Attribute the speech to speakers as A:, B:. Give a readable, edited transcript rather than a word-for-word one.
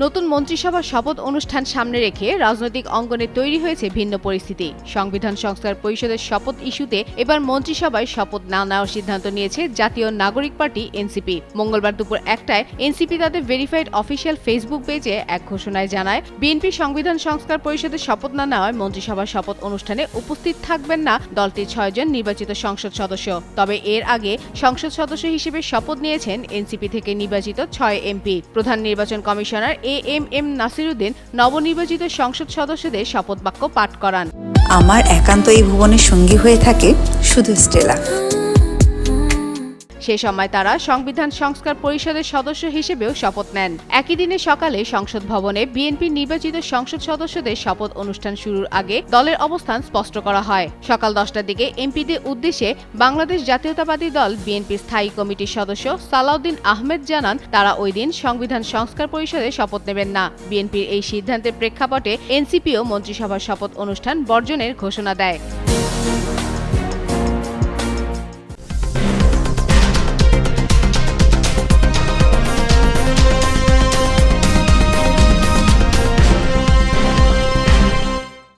A: নতুন মন্ত্রিসভার শপথ অনুষ্ঠান সামনে রেখে রাজনৈতিক অঙ্গনে তৈরি হয়েছে ভিন্ন পরিস্থিতি। সংবিধান সংস্কার পরিষদের শপথ ইস্যুতে এবার মন্ত্রিসভায় শপথ না নেওয়ার সিদ্ধান্ত নিয়েছে জাতীয় নাগরিক পার্টি এনসিপি। মঙ্গলবার দুপুর 1টায় এনসিপি তাদের ভেরিফাইড অফিসিয়াল ফেসবুক পেজে এক ঘোষণায় জানায়, বিএনপি সংবিধান সংস্কার পরিষদের শপথ না নেওয়ায় মন্ত্রিসভার শপথ অনুষ্ঠানে উপস্থিত থাকবেন না দলটির 6 জন নির্বাচিত সংসদ সদস্য। তবে এর আগে সংসদ সদস্য হিসেবে শপথ নিয়েছেন এনসিপি থেকে নির্বাচিত 6 এমপি। প্রধান নির্বাচন কমিশনার এএমএম নাসিরউদ্দিন নবনির্বাচিত সংসদ সদস্যদের শপথ বাক্য পাঠ করান।
B: আমার একান্ত এই ভুবনের সঙ্গী হয়ে থাকে শুধু স্টেলা।
A: সে সময় তারা সংবিধান সংস্কার পরিষদের সদস্য হিসেবেও শপথ নেন। একই দিনে সকালে সংসদ ভবনে বিএনপি নির্বাচিত সংসদ সদস্যদের শপথ অনুষ্ঠান শুরুর আগে দলের অবস্থান স্পষ্ট করা হয়। সকাল 10টার দিকে এমপিদের উদ্দেশ্যে বাংলাদেশ জাতীয়তাবাদী দল বিএনপি স্থায়ী কমিটির সদস্য সালাউদ্দিন আহমেদ জানান, তারা ওই দিন সংবিধান সংস্কার পরিষদে শপথ নেবেন না। বিএনপির এই সিদ্ধান্তের প্রেক্ষাপটে এনসিপিও মন্ত্রিসভার শপথ অনুষ্ঠান বর্জনের ঘোষণা দেয়।